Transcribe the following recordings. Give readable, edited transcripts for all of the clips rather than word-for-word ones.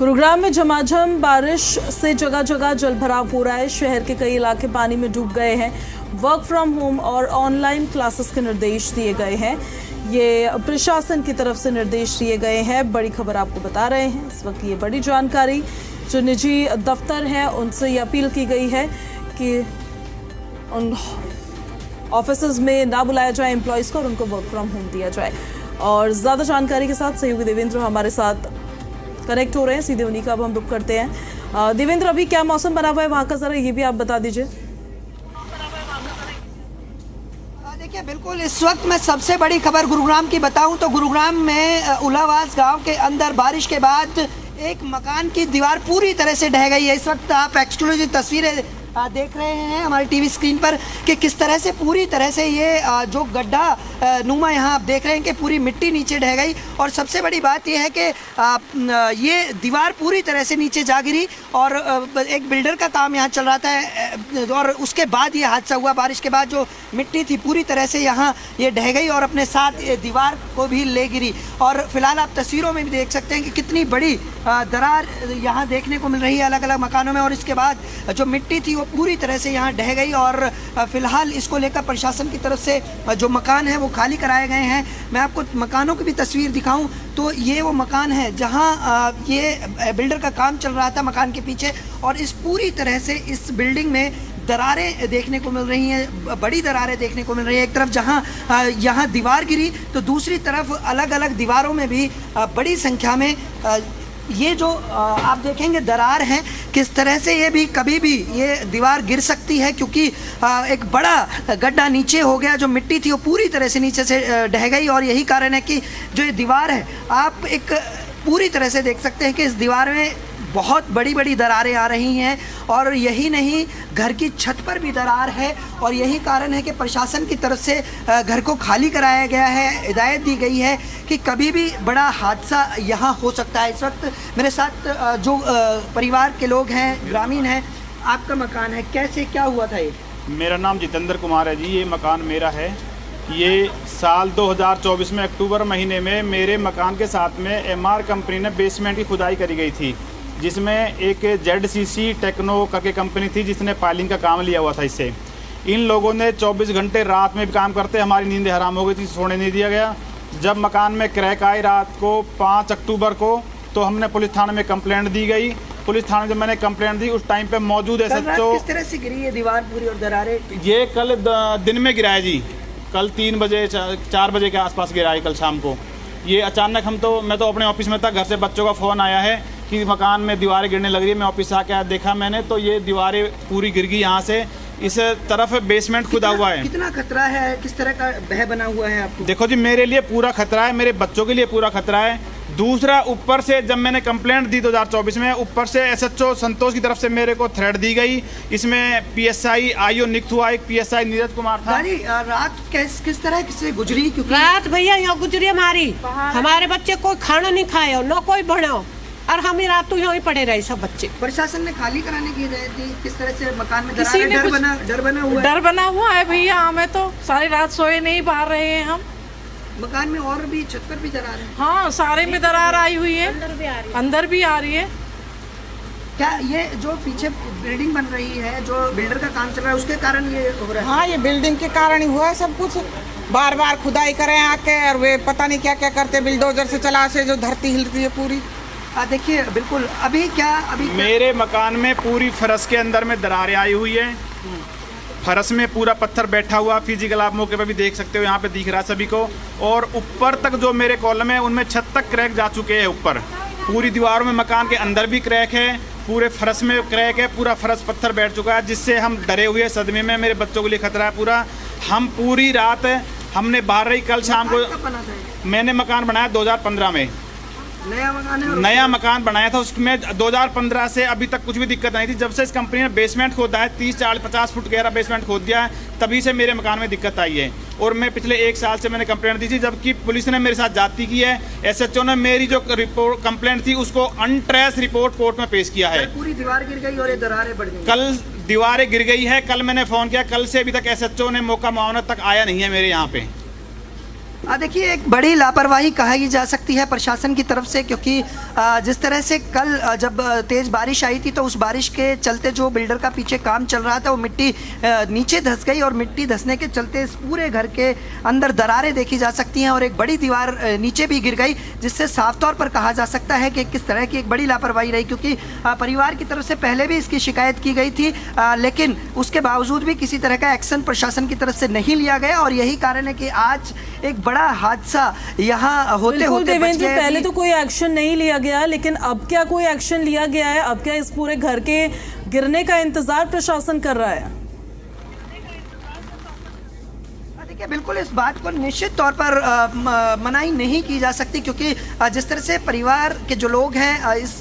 गुरुग्राम में झमाझम बारिश से जगह जगह जलभराव हो रहा है। शहर के कई इलाके पानी में डूब गए हैं। वर्क फ्रॉम होम और ऑनलाइन क्लासेस के निर्देश दिए गए हैं। ये प्रशासन की तरफ से निर्देश दिए गए हैं। बड़ी खबर आपको बता रहे हैं इस वक्त। ये बड़ी जानकारी, जो निजी दफ्तर हैं उनसे ये अपील की गई है कि उन ऑफिस में ना बुलाया जाए एम्प्लॉयज़ को और उनको वर्क फ्रॉम होम दिया जाए। और ज़्यादा जानकारी के साथ सहयोगी देवेंद्र हमारे साथ कनेक्ट हो रहे हैं, सीधे उन्हीं का अब हम रुख करते हैं। देवेंद्र, अभी क्या मौसम बना हुआ है वहाँ का, ज़रा ये भी आप बता दीजिए। देखिए, बिल्कुल इस वक्त मैं सबसे बड़ी खबर गुरुग्राम की बताऊं तो गुरुग्राम में उलावास गांव के अंदर बारिश के बाद एक मकान की दीवार पूरी तरह से ढह गई है। इस वक्त आप एक्सक्लूसिव तस्वीरें देख रहे हैं हमारी टीवी स्क्रीन पर कि किस तरह से पूरी तरह से ये जो गड्ढा नुमा यहाँ आप देख रहे हैं कि पूरी मिट्टी नीचे ढह गई। और सबसे बड़ी बात यह है कि ये दीवार पूरी तरह से नीचे जा गिरी और एक बिल्डर का काम यहाँ चल रहा था और उसके बाद ये हादसा हुआ। बारिश के बाद जो मिट्टी थी पूरी तरह से यहाँ ये ढह गई और अपने साथ ये दीवार को भी ले गिरी। और फिलहाल आप तस्वीरों में भी देख सकते हैं कि कितनी बड़ी दरार यहाँ देखने को मिल रही है अलग अलग मकानों में। और इसके बाद जो मिट्टी थी वो पूरी तरह से यहाँ ढह गई और फिलहाल इसको लेकर प्रशासन की तरफ से जो मकान है वो खाली कराए गए हैं। मैं आपको मकानों की भी तस्वीर दिखाऊं तो ये वो मकान है जहाँ ये बिल्डर का काम चल रहा था मकान के पीछे। और इस पूरी तरह से इस बिल्डिंग में दरारें देखने को मिल रही हैं, बड़ी दरारें देखने को मिल रही है। एक तरफ जहां यहाँ दीवार गिरी तो दूसरी तरफ अलग अलग दीवारों में भी बड़ी संख्या में ये जो आप देखेंगे दरार हैं, किस तरह से ये भी कभी भी ये दीवार गिर सकती है क्योंकि एक बड़ा गड्ढा नीचे हो गया। जो मिट्टी थी वो पूरी तरह से नीचे से ढह गई और यही कारण है कि जो ये दीवार है आप एक पूरी तरह से देख सकते हैं कि इस दीवार में बहुत बड़ी बड़ी दरारें आ रही हैं। और यही नहीं, घर की छत पर भी दरार है और यही कारण है कि प्रशासन की तरफ से घर को खाली कराया गया है। हिदायत दी गई है कि कभी भी बड़ा हादसा यहाँ हो सकता है। इस वक्त मेरे साथ जो परिवार के लोग हैं, ग्रामीण हैं, आपका मकान है, कैसे क्या हुआ था ये? मेरा नाम जितेंद्र कुमार है जी। ये मकान मेरा है। ये साल 2024 में अक्टूबर महीने में मेरे मकान के साथ में एमआर कंपनी ने बेसमेंट की खुदाई करी गई थी, जिसमें एक ZCC टेक्नो करके कंपनी थी जिसने पाइलिंग का काम लिया हुआ था। इससे इन लोगों ने 24 घंटे रात में भी काम करते, हमारी नींद हराम हो गई थी, सोने नहीं दिया गया। जब मकान में क्रैक आई रात को 5 अक्टूबर को तो हमने पुलिस थाने में कंप्लेंट दी गई। पुलिस थाने जब मैंने कंप्लेंट दी उस टाइम पे मौजूद SHO। किस तरह से गिरी ये दीवार पूरी और दरारें? ये कल दिन में गिरा है जी, कल 3 बजे 4 बजे के आसपास गिरा है कल शाम को। ये अचानक मैं तो अपने ऑफिस में था, घर से बच्चों का फ़ोन आया है कि मकान में दीवारें गिरने लग रही है। मैं ऑफिस से आके देखा मैंने तो ये दीवारें पूरी गिर गई। यहाँ से इस तरफ बेसमेंट खुदा हुआ है। कितना खतरा है, किस तरह का भय बना हुआ है आपको? देखो जी, मेरे लिए पूरा खतरा है, मेरे बच्चों के लिए पूरा खतरा है। दूसरा, ऊपर से जब मैंने कंप्लेंट दी 2024 में, ऊपर से SHO संतोष की तरफ से मेरे को थ्रेट दी गई। इसमें PSI IO नियुक्त हुआ, एक PSI नीरज कुमार था। रात किस तरह से गुजरी? क्योंकि रात भैया यहाँ गुजरी हमारे बच्चे कोई खाना नहीं खाए और न कोई बना और हम रात तो यहाँ ही पड़े रहे सब बच्चे। प्रशासन ने खाली कराने की हिदायत दी, किस तरह से मकान में डर बना हुआ है भैया। हमें तो सारी रात सोए नहीं, बाहर रहे हैं हम। मकान में और भी छत पर भी दरार है? हाँ, सारे में दरार आई हुई है, अंदर भी आ रही है। क्या ये जो पीछे बिल्डिंग बन रही है, जो बिल्डर का काम चल रहा है, उसके कारण ये हो रहा है? हाँ, ये बिल्डिंग के कारण ही हुआ है सब कुछ। बार बार खुदाई करें आके और वे पता नहीं क्या क्या करते, बिल्डोजर से चला से जो धरती हिलती है पूरी। देखिए, बिल्कुल अभी मेरे मकान में पूरी फरस के अंदर में दरारें आई हुई है। फरस में पूरा पत्थर बैठा हुआ, फिजिकल आप मौके पर भी देख सकते हो, यहाँ पे दिख रहा है सभी को। और ऊपर तक जो मेरे कॉलम है उनमें छत तक क्रैक जा चुके हैं। ऊपर पूरी दीवारों में, मकान के अंदर भी क्रैक है, पूरे फरस में क्रैक है, पूरा फरस पत्थर बैठ चुका है, जिससे हम डरे हुए सदमे में। मेरे बच्चों के लिए खतरा है पूरा। हम पूरी रात हमने बाहर रही। कल शाम को मैंने मकान बनाया 2015 में, नया मकान बनाया था। उसमें 2015 से अभी तक कुछ भी दिक्कत नहीं थी। जब से इस कंपनी ने बेसमेंट खोदा है, 30-40-50 फुट गहरा बेसमेंट खोद दिया है, तभी से मेरे मकान में दिक्कत आई है। और मैं पिछले 1 साल से मैंने कंप्लेंट दी थी, जबकि पुलिस ने मेरे साथ जाती की है। SHO ने मेरी जो रिपोर्ट कंप्लेंट थी उसको अनट्रेस रिपोर्ट कोर्ट में पेश किया है। पूरी दीवार गिर गई और ये दरारें बढ़ गई। कल दीवारें गिर गई है, कल मैंने फ़ोन किया, कल से अभी तक SHO ने मौका मुआवनत तक आया नहीं है मेरे यहाँ पे। देखिए, एक बड़ी लापरवाही कही जा सकती है प्रशासन की तरफ से, क्योंकि जिस तरह से कल जब तेज़ बारिश आई थी तो उस बारिश के चलते जो बिल्डर का पीछे काम चल रहा था वो मिट्टी नीचे धंस गई और मिट्टी धंसने के चलते इस पूरे घर के अंदर दरारें देखी जा सकती हैं और एक बड़ी दीवार नीचे भी गिर गई, जिससे साफ तौर पर कहा जा सकता है कि किस तरह की एक बड़ी लापरवाही रही। क्योंकि परिवार की तरफ से पहले भी इसकी शिकायत की गई थी, लेकिन उसके बावजूद भी किसी तरह का एक्शन प्रशासन की तरफ से नहीं लिया गया और यही कारण है कि आज एक बड़ा हादसा यहाँ होते होते देवेंद्र, पहले तो कोई एक्शन नहीं लिया गया, लेकिन अब क्या कोई एक्शन लिया गया है? अब क्या इस पूरे घर के गिरने का इंतजार प्रशासन कर रहा है? देखिए, बिल्कुल इस बात को निश्चित तौर पर मनाही नहीं की जा सकती, क्योंकि जिस तरह से परिवार के जो लोग हैं, इस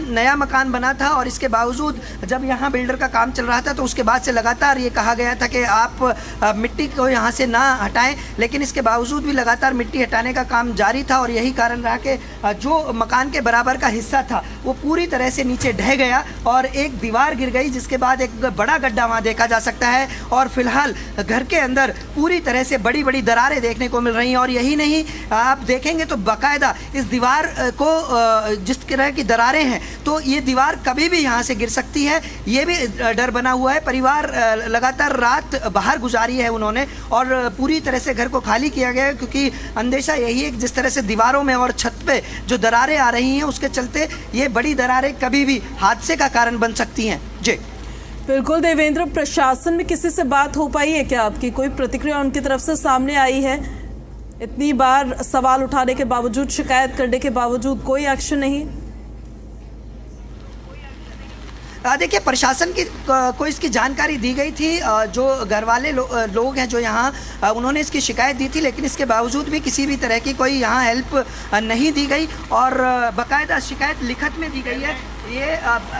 नया मकान बना था और इसके बावजूद जब यहाँ बिल्डर का काम चल रहा था तो उसके बाद से लगातार ये कहा गया था कि आप मिट्टी को यहाँ से ना हटाएं, लेकिन इसके बावजूद भी लगातार मिट्टी हटाने का काम जारी था और यही कारण रहा कि जो मकान के बराबर का हिस्सा था वो पूरी तरह से नीचे ढह गया और एक दीवार गिर गई, जिसके बाद एक बड़ा गड्ढा वहाँ देखा जा सकता है और फिलहाल घर के अंदर पूरी तरह से बड़ी बड़ी दरारें देखने को मिल रही हैं। और यही नहीं, आप देखेंगे तो बाकायदा इस दीवार को जिस तरह की दरारें हैं तो ये दीवार कभी भी यहाँ से गिर सकती है, ये भी डर बना हुआ है। परिवार लगातार रात बाहर गुजारी है उन्होंने और पूरी तरह से घर को खाली किया गया है, क्योंकि अंदेशा यही है कि जिस तरह से दीवारों में और छत पे जो दरारें आ रही हैं उसके चलते ये बड़ी दरारें कभी भी हादसे का कारण बन सकती हैं। जी बिल्कुल देवेंद्र, प्रशासन में किसी से बात हो पाई है क्या आपकी? कोई प्रतिक्रिया उनकी तरफ से सामने आई है? इतनी बार सवाल उठाने के बावजूद, शिकायत करने के बावजूद कोई एक्शन नहीं? देखिए, प्रशासन की को इसकी जानकारी दी गई थी, जो घर वाले लोग हैं जो यहाँ उन्होंने इसकी शिकायत दी थी, लेकिन इसके बावजूद भी किसी भी तरह की कोई यहाँ हेल्प नहीं दी गई और बाकायदा शिकायत लिखित में दी गई है। ये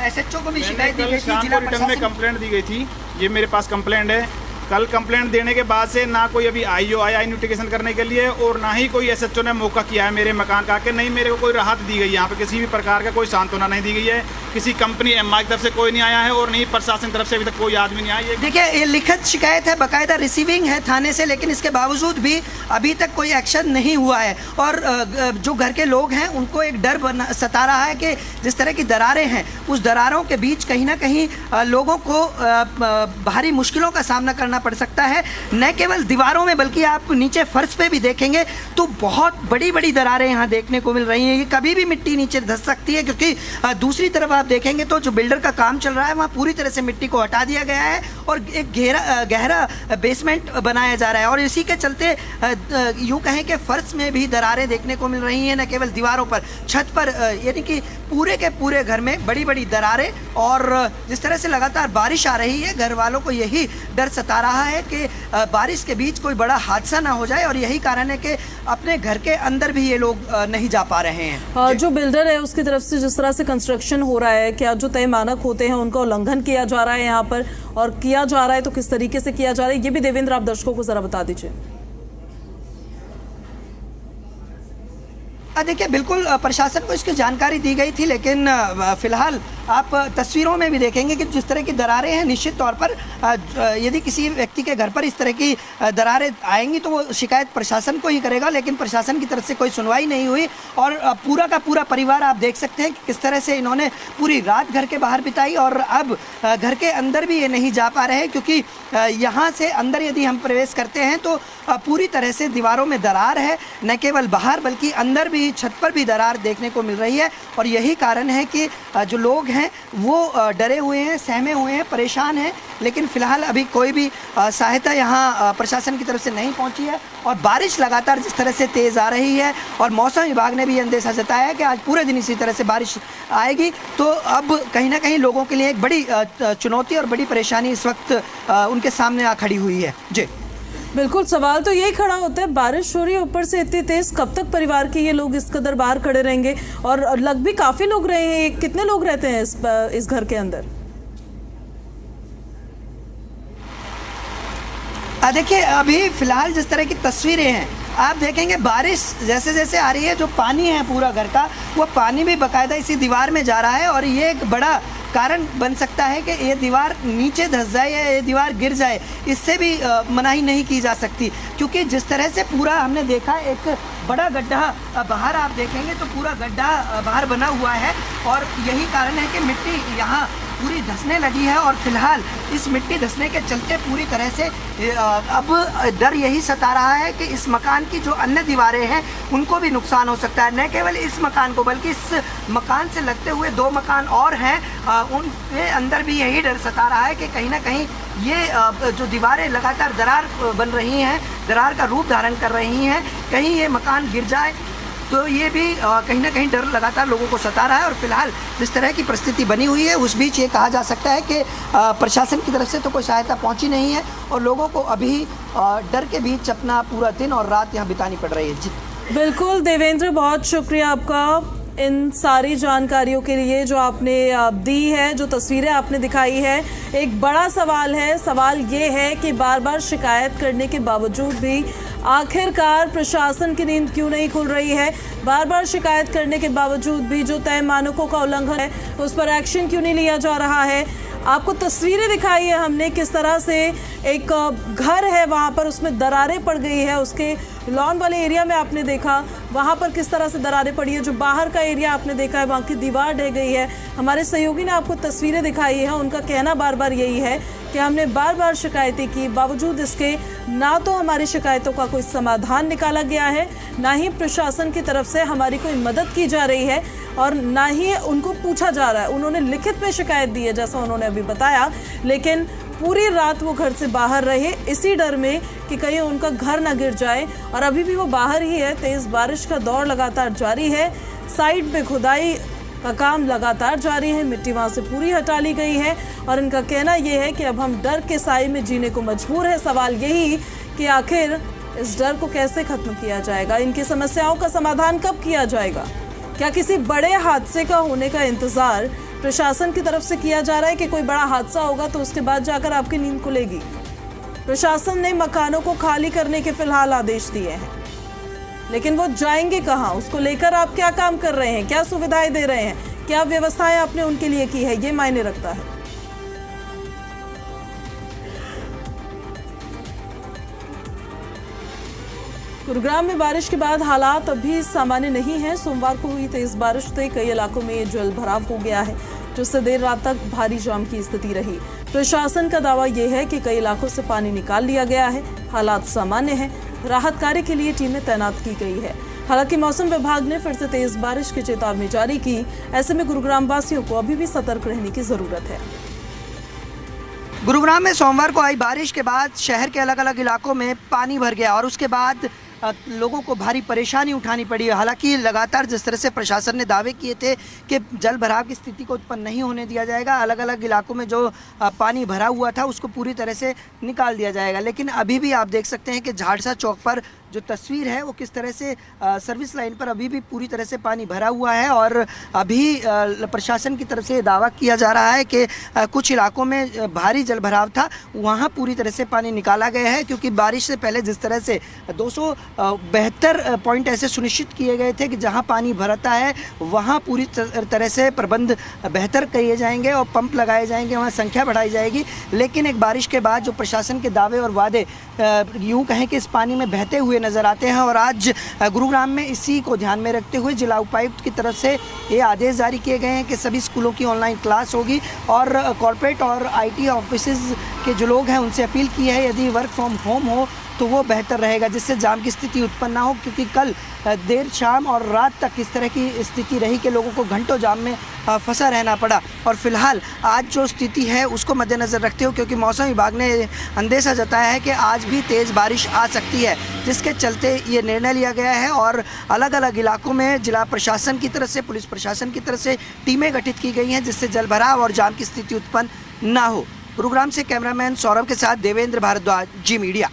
SHO को भी शिकायत दी गई थी, जिला रिटर्न में कंप्लेंट दी गई थी। ये मेरे पास कंप्लेंट है। कल कंप्लेंट देने के बाद से ना कोई अभी IO आया इन्वेस्टिगेशन करने के लिए और ना ही कोई SHO ने मौका किया है मेरे मकान का, कि नहीं मेरे को कोई राहत दी गई है। यहाँ पे किसी भी प्रकार का कोई सांत्वना नहीं दी गई है, किसी कंपनी MI की तरफ से कोई नहीं आया है और नहीं प्रशासन की तरफ से अभी तक कोई आदमी नहीं आया। देखिए, ये लिखित शिकायत है, बाकायदा रिसीविंग है थाने से, लेकिन इसके बावजूद भी अभी तक कोई एक्शन नहीं हुआ है और जो घर के लोग हैं उनको एक डर सता रहा है कि जिस तरह की दरारें हैं उस दरारों के बीच कहीं ना कहीं लोगों को भारी मुश्किलों का सामना करना पड़ सकता है। न केवल दीवारों में बल्कि आप नीचे फर्श पे भी देखेंगे तो बहुत बड़ी बड़ी दरारें यहाँ देखने को मिल रही हैं। ये कभी भी मिट्टी नीचे धंस सकती है, क्योंकि दूसरी तरफ आप देखेंगे तो जो बिल्डर का काम चल रहा है वहाँ पूरी तरह से मिट्टी को हटा दिया गया है और एक गहरा बेसमेंट बनाया जा रहा है और इसी के चलते यूँ कहें कि फर्श में भी दरारें देखने को मिल रही हैं, न केवल दीवारों पर, छत पर, यानी कि पूरे के पूरे घर में बड़ी बड़ी दरारें। और जिस तरह से लगातार बारिश आ रही है, घर वालों को यही डर सता रहा है कि बारिश के बीच कोई बड़ा हादसा ना हो जाए और यही कारण है कि अपने घर के अंदर भी ये लोग नहीं जा पा रहे हैं। जो बिल्डर है उसकी तरफ से जिस तरह से कंस्ट्रक्शन हो रहा है, क्या जो तय मानक होते हैं उनका उल्लंघन किया जा रहा है यहाँ पर, और किया जा रहा है तो किस तरीके से किया जा रहा है, ये भी देवेंद्र आप दर्शकों को जरा बता दीजिए। देखिए, बिल्कुल प्रशासन को इसकी जानकारी दी गई थी, लेकिन फिलहाल आप तस्वीरों में भी देखेंगे कि जिस तरह की दरारें हैं, निश्चित तौर पर यदि किसी व्यक्ति के घर पर इस तरह की दरारें आएंगी तो वो शिकायत प्रशासन को ही करेगा, लेकिन प्रशासन की तरफ से कोई सुनवाई नहीं हुई और पूरा का पूरा परिवार आप देख सकते हैं कि किस तरह से इन्होंने पूरी रात घर के बाहर बिताई और अब घर के अंदर भी ये नहीं जा पा रहे हैं, क्योंकि यहाँ से अंदर यदि हम प्रवेश करते हैं तो पूरी तरह से दीवारों में दरार है, न केवल बाहर बल्कि अंदर भी, छत पर भी दरार देखने को मिल रही है और यही कारण है कि जो लोग हैं वो डरे हुए हैं, सहमे हुए हैं, परेशान हैं, लेकिन फिलहाल अभी कोई भी सहायता यहाँ प्रशासन की तरफ से नहीं पहुँची है और बारिश लगातार जिस तरह से तेज़ आ रही है और मौसम विभाग ने भी अंदेशा जताया है कि आज पूरे दिन इसी तरह से बारिश आएगी, तो अब कहीं ना कहीं लोगों के लिए एक बड़ी चुनौती और बड़ी परेशानी इस वक्त उनके सामने आ खड़ी हुई है। जी बिल्कुल, सवाल तो यही खड़ा होता है, बारिश हो रही है ऊपर से इतनी तेज, कब तक परिवार के ये लोग इस कदर बाहर खड़े रहेंगे? और लग भी काफी लोग रहे हैं, कितने लोग रहते हैं इस घर के अंदर? देखिए, अभी फिलहाल जिस तरह की तस्वीरें हैं आप देखेंगे, बारिश जैसे जैसे आ रही है, जो पानी है पूरा घर का वो पानी भी बाकायदा इसी दीवार में जा रहा है और ये एक बड़ा कारण बन सकता है कि ये दीवार नीचे धंस जाए या ये दीवार गिर जाए, इससे भी मनाही नहीं की जा सकती। क्योंकि जिस तरह से पूरा हमने देखा एक बड़ा गड्ढा बाहर आप देखेंगे तो पूरा गड्ढा बाहर बना हुआ है और यही कारण है कि मिट्टी यहाँ पूरी धंसने लगी है। और फिलहाल इस मिट्टी धंसने के चलते पूरी तरह से अब डर यही सता रहा है कि इस मकान की जो अन्य दीवारें हैं उनको भी नुकसान हो सकता है। न केवल इस मकान को बल्कि इस मकान से लगते हुए 2 मकान और हैं, उनके अंदर भी यही डर सता रहा है कि कहीं ना कहीं ये जो दीवारें लगातार दरार बन रही हैं, दरार का रूप धारण कर रही हैं, कहीं ये मकान गिर जाए तो ये भी कहीं ना कहीं डर लगातार लोगों को सता रहा है। और फिलहाल जिस तरह की परिस्थिति बनी हुई है उस बीच ये कहा जा सकता है कि प्रशासन की तरफ से तो कोई सहायता पहुंची नहीं है और लोगों को अभी डर के बीच अपना पूरा दिन और रात यहाँ बितानी पड़ रही है। जी बिल्कुल देवेंद्र, बहुत शुक्रिया आपका इन सारी जानकारियों के लिए जो आपने दी है, जो तस्वीरें आपने दिखाई है। एक बड़ा सवाल है, सवाल ये है कि बार बार शिकायत करने के बावजूद भी आखिरकार प्रशासन की नींद क्यों नहीं खुल रही है। बार बार शिकायत करने के बावजूद भी जो तय मानकों का उल्लंघन है उस पर एक्शन क्यों नहीं लिया जा रहा है। आपको तस्वीरें दिखाई है हमने, किस तरह से एक घर है वहाँ पर उसमें दरारें पड़ गई है, उसके लॉन वाले एरिया में आपने देखा वहाँ पर किस तरह से दरारें पड़ी है, जो बाहर का एरिया आपने देखा है वहाँ की दीवार ढह गई है। हमारे सहयोगी ने आपको तस्वीरें दिखाई है, उनका कहना बार बार यही है कि हमने बार बार शिकायतें की, बावजूद इसके ना तो हमारी शिकायतों का कोई समाधान निकाला गया है, ना ही प्रशासन की तरफ से हमारी कोई मदद की जा रही है और ना ही उनको पूछा जा रहा है। उन्होंने लिखित में शिकायत दी है जैसा उन्होंने अभी बताया, लेकिन पूरी रात वो घर से बाहर रहे इसी डर में कि कहीं उनका घर ना गिर जाए और अभी भी वो बाहर ही है। तेज़ बारिश का दौर लगातार जारी है, साइड पे खुदाई का काम लगातार जारी है, मिट्टी वहाँ से पूरी हटा ली गई है और इनका कहना ये है कि अब हम डर के साए में जीने को मजबूर है। सवाल यही कि आखिर इस डर को कैसे खत्म किया जाएगा, इनकी समस्याओं का समाधान कब किया जाएगा। क्या किसी बड़े हादसे का होने का इंतजार प्रशासन की तरफ से किया जा रहा है कि कोई बड़ा हादसा होगा तो उसके बाद जाकर आपकी नींद खुलेगी। प्रशासन ने मकानों को खाली करने के फिलहाल आदेश दिए हैं, लेकिन वो जाएंगे कहाँ, उसको लेकर आप क्या काम कर रहे हैं, क्या सुविधाएं दे रहे हैं, क्या व्यवस्थाएं आपने उनके लिए की है, ये मायने रखता है। गुरुग्राम में बारिश के बाद हालात अभी सामान्य नहीं है। सोमवार को हुई तेज बारिश से कई इलाकों में जल भराव हो गया है, जिससे देर रात तक भारी जाम की स्थिति रही। प्रशासन का दावा यह है कि कई इलाकों से पानी निकाल लिया गया है, हालात सामान्य हैं। राहत कार्य के लिए टीमें तैनात की गई है। हालांकि मौसम विभाग ने फिर से तेज बारिश की चेतावनी जारी की। ऐसे में गुरुग्राम वासियों को अभी भी सतर्क रहने की जरूरत है। गुरुग्राम में सोमवार को आई बारिश के बाद शहर के अलग अलग इलाकों में पानी भर गया और उसके बाद लोगों को भारी परेशानी उठानी पड़ी। हालांकि लगातार जिस तरह से प्रशासन ने दावे किए थे कि जल भराव की स्थिति को उत्पन्न नहीं होने दिया जाएगा, अलग अलग इलाकों में जो पानी भरा हुआ था उसको पूरी तरह से निकाल दिया जाएगा, लेकिन अभी भी आप देख सकते हैं कि झाड़सा चौक पर जो तस्वीर है वो किस तरह से सर्विस लाइन पर अभी भी पूरी तरह से पानी भरा हुआ है। और अभी प्रशासन की तरफ से दावा किया जा रहा है कि कुछ इलाकों में भारी जल भराव था, वहाँ पूरी तरह से पानी निकाला गया है, क्योंकि बारिश से पहले जिस तरह से 272 पॉइंट ऐसे सुनिश्चित किए गए थे कि जहाँ पानी भरता है वहाँ पूरी तरह से प्रबंध बेहतर किए जाएंगे और पंप लगाए जाएंगे, वहाँ संख्या बढ़ाई जाएगी। लेकिन एक बारिश के बाद जो प्रशासन के दावे और वादे यूँ कहें कि इस पानी में बहते हुए नज़र आते हैं। और आज गुरुग्राम में इसी को ध्यान में रखते हुए जिला उपायुक्त की तरफ से ये आदेश जारी किए गए हैं कि सभी स्कूलों की ऑनलाइन क्लास होगी और कॉर्पोरेट और IT ऑफिसेज के जो लोग हैं उनसे अपील की है यदि वर्क फ्रॉम होम हो तो वो बेहतर रहेगा, जिससे जाम की स्थिति उत्पन्न ना हो, क्योंकि कल देर शाम और रात तक इस तरह की स्थिति रही कि लोगों को घंटों जाम में फंसा रहना पड़ा। और फिलहाल आज जो स्थिति है उसको मद्देनज़र रखते हुए, क्योंकि मौसम विभाग ने अंदेशा जताया है कि आज भी तेज़ बारिश आ सकती है, जिसके चलते ये निर्णय लिया गया है और अलग अलग इलाकों में जिला प्रशासन की तरफ से, पुलिस प्रशासन की तरफ से टीमें गठित की गई हैं, जिससे जलभराव और जाम की स्थिति उत्पन्न ना हो। गुरुग्राम से कैमरामैन सौरभ के साथ देवेंद्र भारद्वाज, जी मीडिया।